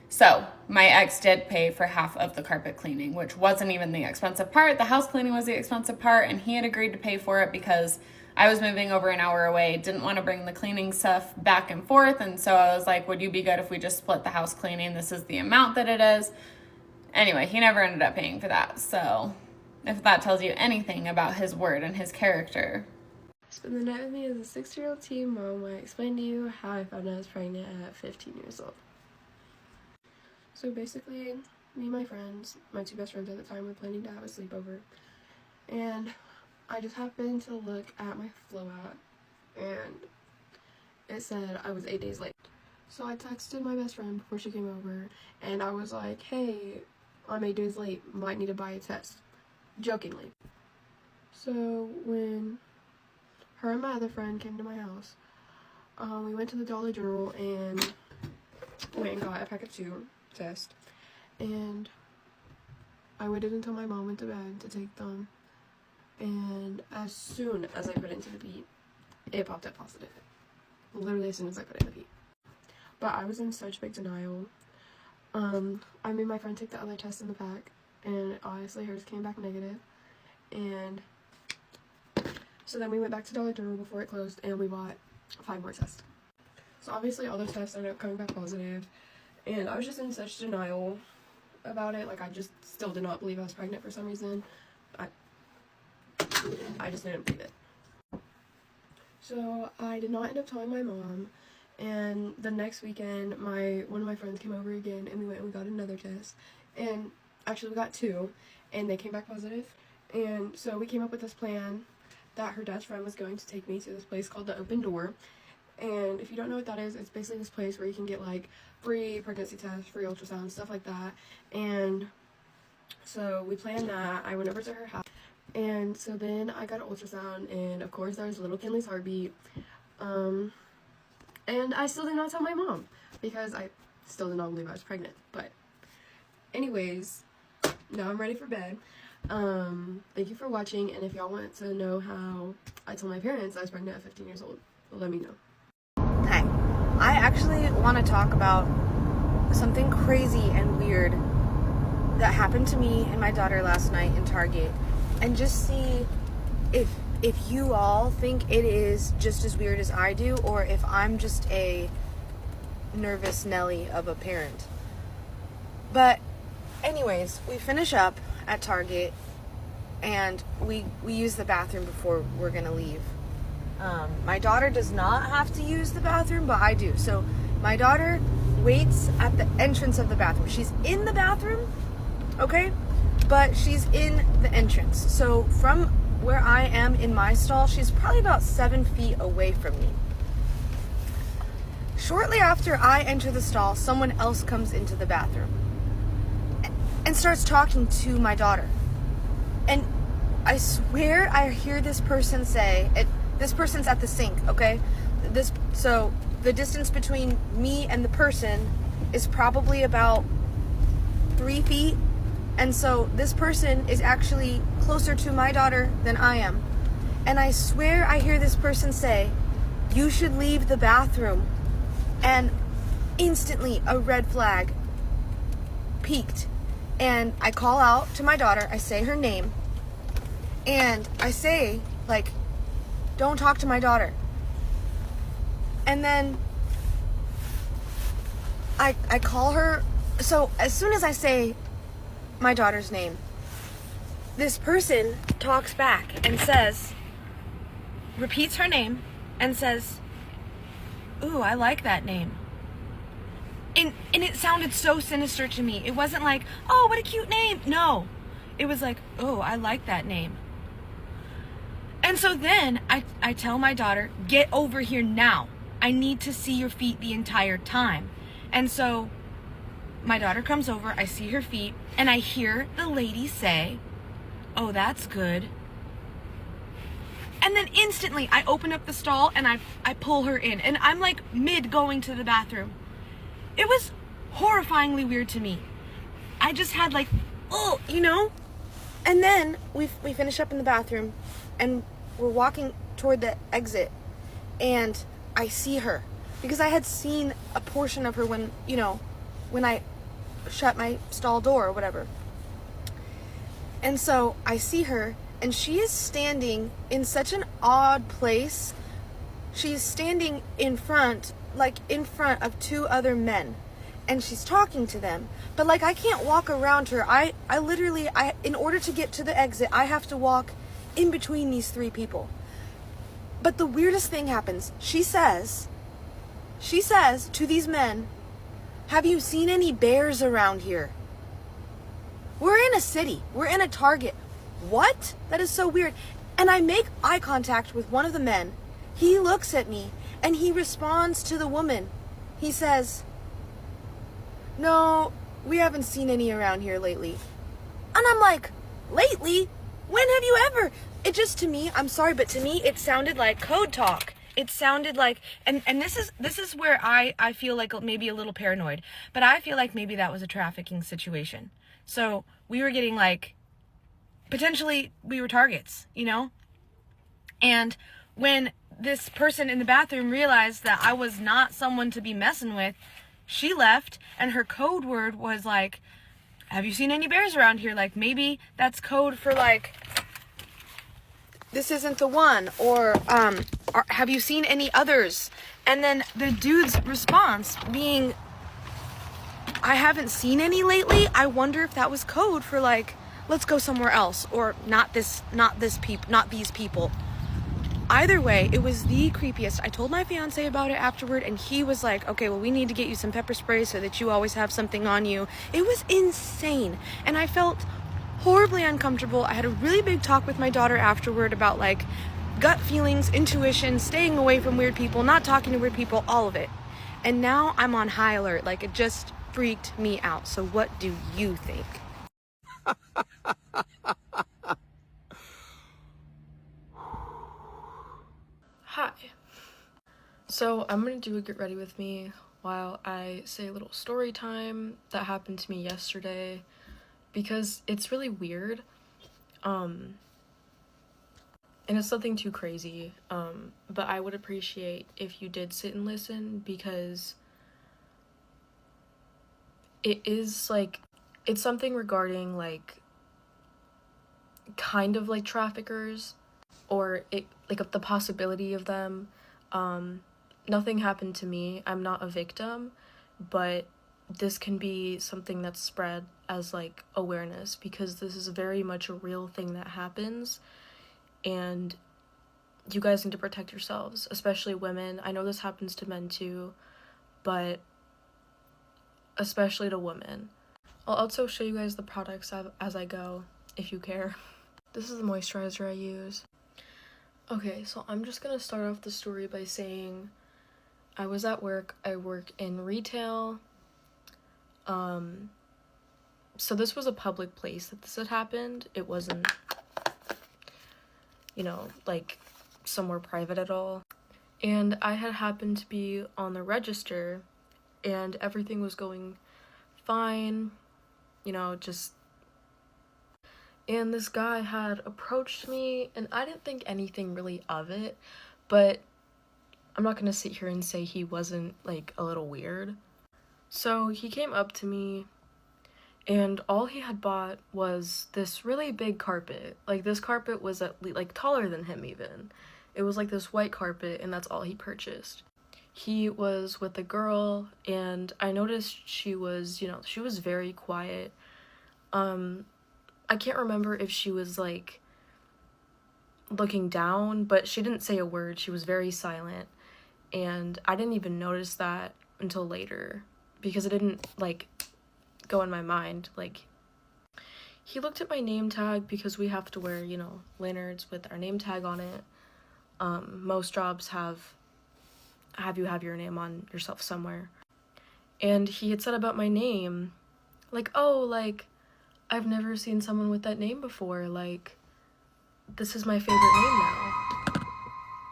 So my ex did pay for half of the carpet cleaning, which wasn't even the expensive part. The house cleaning was the expensive part, and he had agreed to pay for it because I was moving over an hour away, didn't want to bring the cleaning stuff back and forth, and so I was like, would you be good if we just split the house cleaning? This is the amount that it is. Anyway, he never ended up paying for that, so if that tells you anything about his word and his character. Spend the night with me as a 6-year-old teen mom where I explained to you how I found out I was pregnant at 15 years old. So basically, me and my friends, my 2 best friends at the time, were planning to have a sleepover, and I just happened to look at my flow out, and it said I was 8 days late. So I texted my best friend before she came over, and I was like, hey, I'm 8 days late, might need to buy a test, jokingly. So when her and my other friend came to my house, we went to the Dollar General and went and got a pack of 2 tests, and I waited until my mom went to bed to take them, and as soon as I put it into the beat, it popped up positive. Literally as soon as I put it in the beat. But I was in such big denial. I made my friend take the other test in the pack, and obviously hers came back negative, and so then we went back to Dollar General before it closed, and we bought 5 more tests. So obviously all those tests ended up coming back positive, and I was just in such denial about it. Like, I just still did not believe I was pregnant for some reason. I just didn't believe it. So I did not end up telling my mom, and the next weekend one of my friends came over again, and we went and we got another test, and actually we got 2, and they came back positive. And so we came up with this plan that her dad's friend was going to take me to this place called the Open Door. And if you don't know what that is, it's basically this place where you can get like free pregnancy tests, free ultrasound, stuff like that. And so we planned that. I went over to her house, and so then I got an ultrasound, and of course there was little Kinley's heartbeat. And I still did not tell my mom because I still did not believe I was pregnant. But anyways, now I'm ready for bed. Thank you for watching, and if y'all want to know how I told my parents I was pregnant at 15 years old, let me know. Hi. I actually want to talk about something crazy and weird that happened to me and my daughter last night in Target, and just see if you all think it is just as weird as I do, or if I'm just a nervous Nelly of a parent. But anyways, we finish up at Target, and we use the bathroom before we're gonna leave. My daughter does not have to use the bathroom, but I do. So my daughter waits at the entrance of the bathroom. She's in the bathroom, okay? But she's in the entrance. So from where I am in my stall, she's probably about 7 feet away from me. Shortly after I enter the stall, someone else comes into the bathroom and starts talking to my daughter. And I swear I hear this person say, this person's at the sink, okay? So the distance between me and the person is probably about 3 feet. And so this person is actually closer to my daughter than I am. And I swear I hear this person say, "You should leave the bathroom." And instantly a red flag peaked. And I call out to my daughter, I say her name, and I say, like, "Don't talk to my daughter." And then I call her. So as soon as I say my daughter's name, this person talks back and says, repeats her name and says, "Ooh, I like that name." And it sounded so sinister to me. It wasn't like, "Oh, what a cute name." No, it was like, "Oh, I like that name." And so then I tell my daughter, "Get over here now. I need to see your feet the entire time." And so my daughter comes over, I see her feet, and I hear the lady say, "Oh, that's good." And then instantly I open up the stall and I pull her in, and I'm like mid going to the bathroom. It was horrifyingly weird to me. I just had like, oh, you know? And then we finish up in the bathroom and we're walking toward the exit, and I see her because I had seen a portion of her when I shut my stall door or whatever. And so I see her, and she is standing in such an odd place. She's standing in front of two other men, and she's talking to them. But like, I can't walk around her. I literally, in order to get to the exit, I have to walk in between these three people. But the weirdest thing happens. She says to these men, "Have you seen any bears around here?" We're in a city. We're in a Target. What? That is so weird. And I make eye contact with one of the men. He looks at me and he responds to the woman. He says, "No, we haven't seen any around here lately." And I'm like, lately? When have you ever? It just, to me, I'm sorry, but to me, it sounded like code talk. It sounded like, and this is where I feel like maybe a little paranoid, but I feel like maybe that was a trafficking situation. So we were getting like, potentially we were targets, you know? And when this person in the bathroom realized that I was not someone to be messing with, she left, and her code word was like, "Have you seen any bears around here?" Like, maybe that's code for like, "This isn't the one," or "Have you seen any others?" And then the dude's response being, "I haven't seen any lately." I wonder if that was code for like, "Let's go somewhere else," or not these people. Either way, it was the creepiest. I told my fiance about it afterward, and he was like, "Okay, well, we need to get you some pepper spray so that you always have something on you." It was insane, and I felt horribly uncomfortable. I had a really big talk with my daughter afterward about like gut feelings, intuition, staying away from weird people, not talking to weird people, all of it. And now I'm on high alert. Like, it just freaked me out. So what do you think? Hi. So I'm gonna do a get ready with me while I say a little story time that happened to me yesterday, because it's really weird. And it's nothing too crazy. But I would appreciate if you did sit and listen, because it is like, it's something regarding like kind of like traffickers, or it like the possibility of them. Nothing happened to me. I'm not a victim, but this can be something that's spread as like awareness, because this is very much a real thing that happens, and you guys need to protect yourselves, especially women. I know this happens to men too, but especially to women. I'll also show you guys the products as I go, if you care. This is the moisturizer I use. Okay, so I'm just gonna start off the story by saying I was at work. I work in retail. So this was a public place that this had happened. It wasn't, like somewhere private at all. And I had happened to be on the register, and everything was going fine, and this guy had approached me, and I didn't think anything really of it, but I'm not gonna sit here and say he wasn't like a little weird. So he came up to me, and all he had bought was this really big carpet. Like, this carpet was like taller than him even. It was like this white carpet, and that's all he purchased. He was with a girl, and I noticed she was, she was very quiet. I can't remember if she was like looking down, but she didn't say a word. She was very silent, and I didn't even notice that until later, because it didn't like go in my mind. Like, he looked at my name tag, because we have to wear, lanyards with our name tag on it. Most jobs have you have your name on yourself somewhere. And he had said about my name, like, oh, like, I've never seen someone with that name before, like, this is my favorite name now.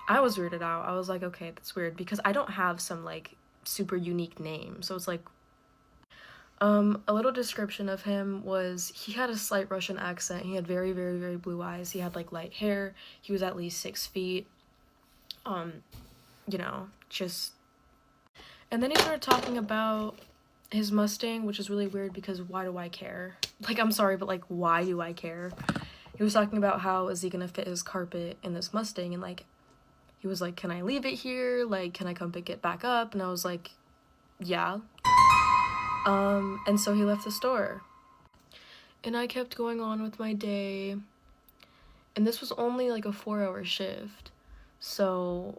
I was weirded out. I was like, okay, that's weird, because I don't have some, like, super unique name, so it's like, a little description of him was he had a slight Russian accent, he had very, very, very blue eyes, he had, like, light hair, he was at least 6 feet, you know, just... And then he started talking about his Mustang, which is really weird because why do I care? Like, I'm sorry, but, like, why do I care? He was talking about how is he gonna fit his carpet in this Mustang, and, like, he was like, can I leave it here? Like, can I come pick it back up? And I was like, yeah. And so he left the store. And I kept going on with my day. And this was only, like, a 4-hour shift. So,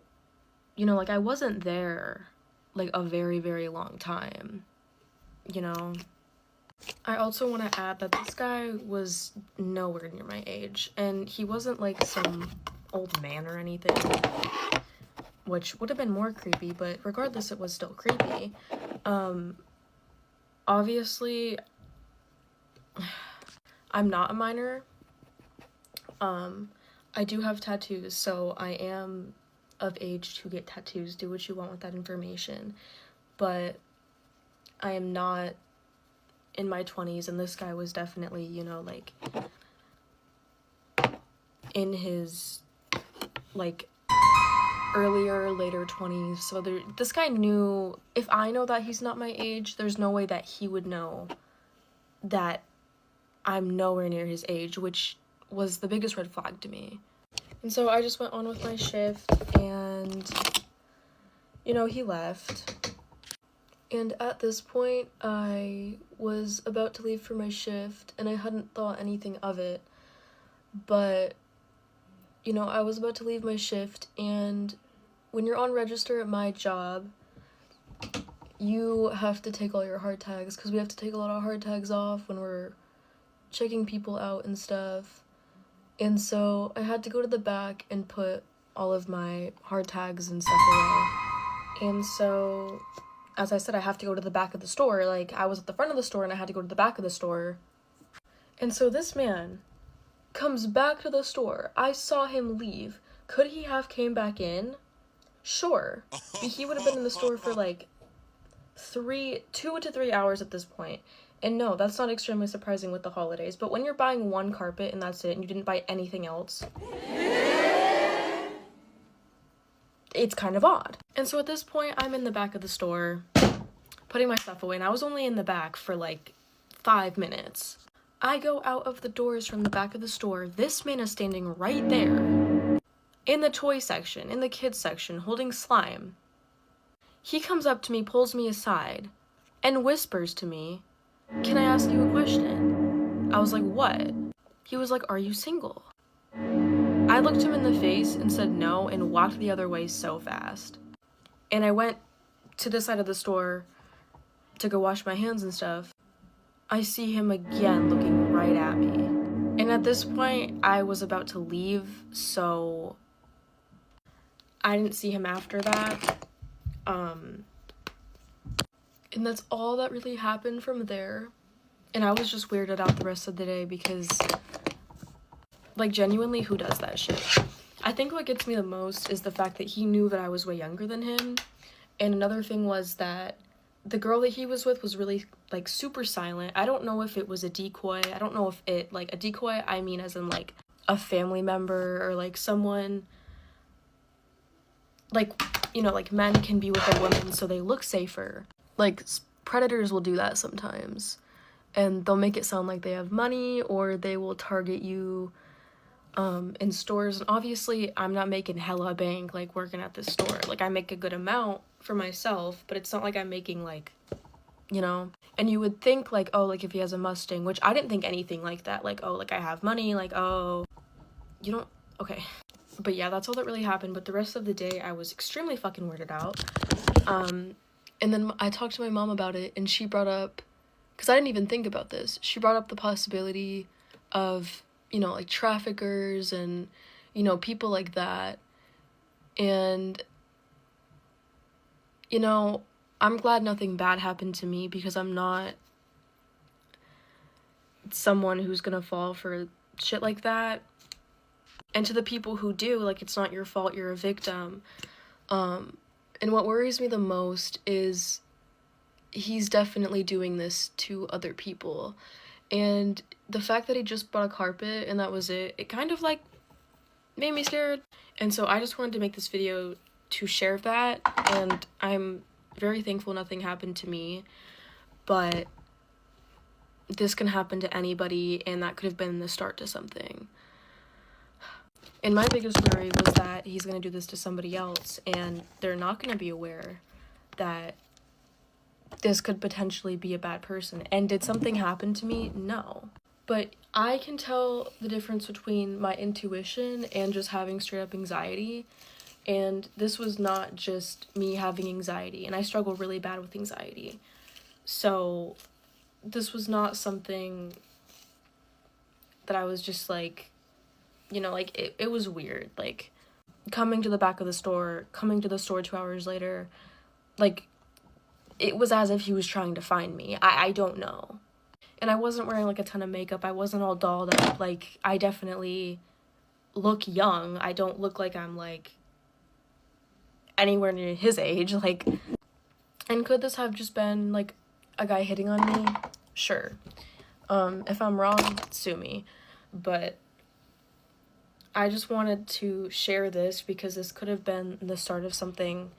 you know, like, I wasn't there, like, a very, very long time, you know? I also want to add that this guy was nowhere near my age, and he wasn't, like, some old man or anything, which would have been more creepy, but regardless, it was still creepy. Obviously, I'm not a minor. I do have tattoos, so I am of age to get tattoos. Do what you want with that information, but I am not in my 20s, and this guy was definitely, you know, like, in his, like, later 20s, so this guy knew, if I know that he's not my age, there's no way that he would know that I'm nowhere near his age, which was the biggest red flag to me. And so I just went on with my shift, and, you know, he left. And at this point, I was about to leave for my shift, and I hadn't thought anything of it, but, you know, I was about to leave my shift, and when you're on register at my job, you have to take all your hard tags, because we have to take a lot of hard tags off when we're checking people out and stuff. And so I had to go to the back and put all of my hard tags and stuff away. And so, as I said, I have to go to the back of the store. Like, I was at the front of the store and I had to go to the back of the store. And so this man comes back to the store. I saw him leave. Could he have came back in? Sure. But he would have been in the store for like 2 to 3 hours at this point. And no, that's not extremely surprising with the holidays, but when you're buying one carpet and that's it, and you didn't buy anything else, it's kind of odd. And so at this point, I'm in the back of the store, putting my stuff away, and I was only in the back for like 5 minutes. I go out of the doors from the back of the store. This man is standing right there, in the toy section, in the kids section, holding slime. He comes up to me, pulls me aside, and whispers to me, "Can I ask you a question?" I was like, "What?" He was like, "Are you single?" I looked him in the face and said no and walked the other way so fast. And I went to the side of the store to go wash my hands and stuff. I see him again looking right at me. And at this point, I was about to leave, so I didn't see him after that. And that's all that really happened from there. And I was just weirded out the rest of the day because, like, genuinely, who does that shit? I think what gets me the most is the fact that he knew that I was way younger than him. And another thing was that the girl that he was with was really, like, super silent. I don't know if it was a decoy. I don't know if it, like, a decoy, I mean as in, like, a family member or, like, someone, like, you know, like, men can be with a woman so they look safer. Like, predators will do that sometimes. And they'll make it sound like they have money, or they will target you in stores. And obviously, I'm not making hella bank, like, working at this store. Like, I make a good amount for myself, but it's not like I'm making, like, you know? And you would think, like, oh, like, if he has a Mustang, which I didn't think anything like that. Like, oh, like, I have money, like, oh, you don't, okay. But yeah, that's all that really happened. But the rest of the day, I was extremely fucking weirded out. And then I talked to my mom about it, and she brought up, because I didn't even think about this, she brought up the possibility of, you know, like, traffickers and, you know, people like that. And, you know, I'm glad nothing bad happened to me because I'm not someone who's gonna fall for shit like that. And to the people who do, like, it's not your fault, you're a victim. And what worries me the most is he's definitely doing this to other people. And the fact that he just bought a carpet and that was it kind of, like, made me scared. And so I just wanted to make this video to share that, and I'm very thankful nothing happened to me, but this can happen to anybody, and that could have been the start to something. And my biggest worry was that he's going to do this to somebody else, and they're not going to be aware that this could potentially be a bad person. And did something happen to me? No. But I can tell the difference between my intuition and just having straight up anxiety. And this was not just me having anxiety, and I struggle really bad with anxiety. So this was not something that I was just like, you know, like, it was weird. Like, coming to the back of the store, coming to the store 2 hours later, like, it was as if he was trying to find me. I don't know. And I wasn't wearing, like, a ton of makeup. I wasn't all dolled up. Like, I definitely look young. I don't look like I'm, like, anywhere near his age. Like, and could this have just been, like, a guy hitting on me? Sure. If I'm wrong, sue me. But I just wanted to share this because this could have been the start of something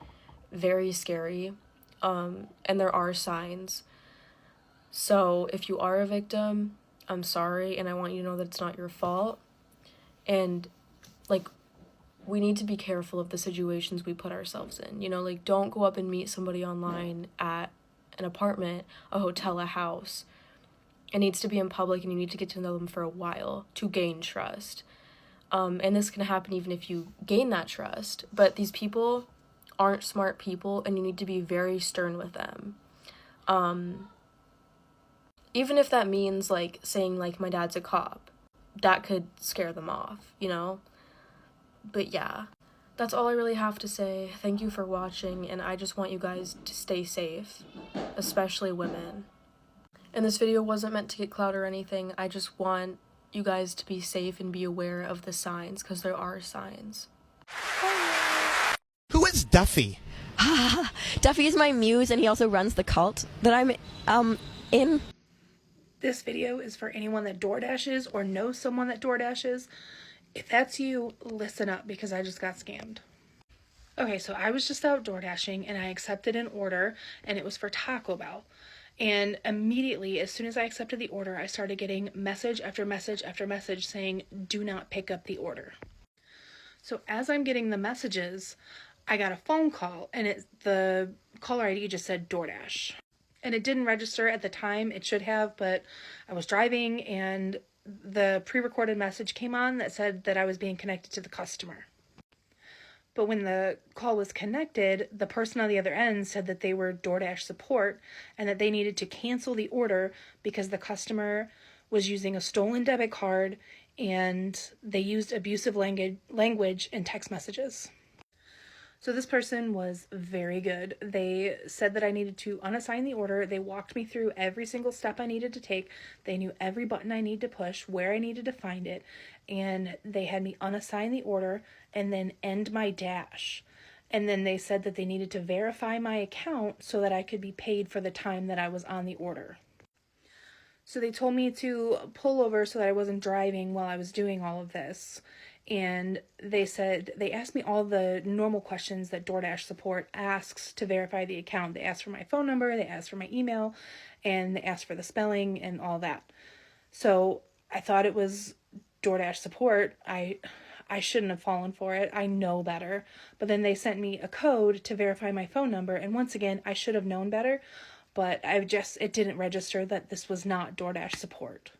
very scary. And there are signs. So if you are a victim, I'm sorry, and I want you to know that it's not your fault. And, like, we need to be careful of the situations we put ourselves in. You know, like, don't go up and meet somebody online at an apartment, a hotel, a house. It needs to be in public, and you need to get to know them for a while to gain trust. And this can happen even if you gain that trust. But these people aren't smart people, and you need to be very stern with them. Even if that means, like, saying, like, my dad's a cop, that could scare them off, you know? But yeah, that's all I really have to say. Thank you for watching, and I just want you guys to stay safe, especially women. And this video wasn't meant to get clout or anything. I just want you guys to be safe and be aware of the signs, because there are signs. Who is Duffy? Duffy is my muse, and he also runs the cult that I'm in. This video is for anyone that DoorDashes or knows someone that DoorDashes. If that's you, listen up, because I just got scammed. Okay, so I was just out DoorDashing, and I accepted an order, and it was for Taco Bell. And immediately, as soon as I accepted the order, I started getting message after message after message saying, do not pick up the order. So as I'm getting the messages, I got a phone call, and the caller ID just said DoorDash. And it didn't register at the time. It should have, but I was driving, and the pre-recorded message came on that said that I was being connected to the customer. But when the call was connected, the person on the other end said that they were DoorDash support and that they needed to cancel the order because the customer was using a stolen debit card and they used abusive language in text messages. So this person was very good. They said that I needed to unassign the order. They walked me through every single step I needed to take. They knew every button I needed to push, where I needed to find it, and they had me unassign the order and then end my dash. And then they said that they needed to verify my account so that I could be paid for the time that I was on the order. So they told me to pull over so that I wasn't driving while I was doing all of this. And they asked me all the normal questions that DoorDash support asks to verify the account. They asked for my phone number, they asked for my email, and they asked for the spelling and all that. So I thought it was DoorDash support. I shouldn't have fallen for it. I know better. But then they sent me a code to verify my phone number. And once again, I should have known better, but it didn't register that this was not DoorDash support.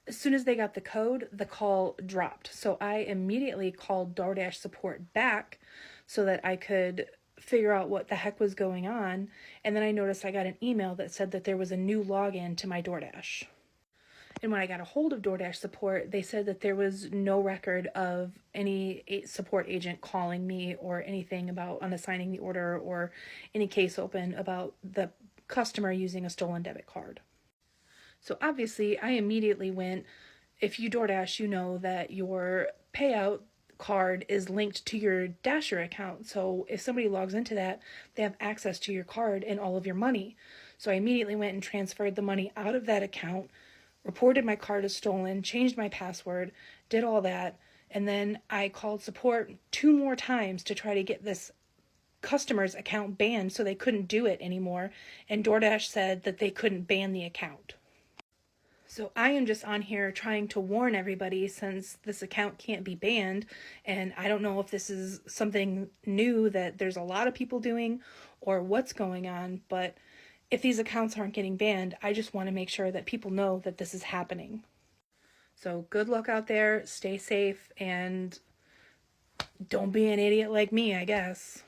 As soon as they got the code, the call dropped. So I immediately called DoorDash support back so that I could figure out what the heck was going on. And then I noticed I got an email that said that there was a new login to my DoorDash. And when I got a hold of DoorDash support, they said that there was no record of any support agent calling me or anything about unassigning the order or any case open about the customer using a stolen debit card. So obviously, I immediately went, if you DoorDash, you know that your payout card is linked to your Dasher account. So if somebody logs into that, they have access to your card and all of your money. So I immediately went and transferred the money out of that account, reported my card as stolen, changed my password, did all that, and then I called support 2 more times to try to get this customer's account banned so they couldn't do it anymore, and DoorDash said that they couldn't ban the account. So I am just on here trying to warn everybody, since this account can't be banned, and I don't know if this is something new that there's a lot of people doing or what's going on, but if these accounts aren't getting banned, I just want to make sure that people know that this is happening. So good luck out there, stay safe, and don't be an idiot like me, I guess.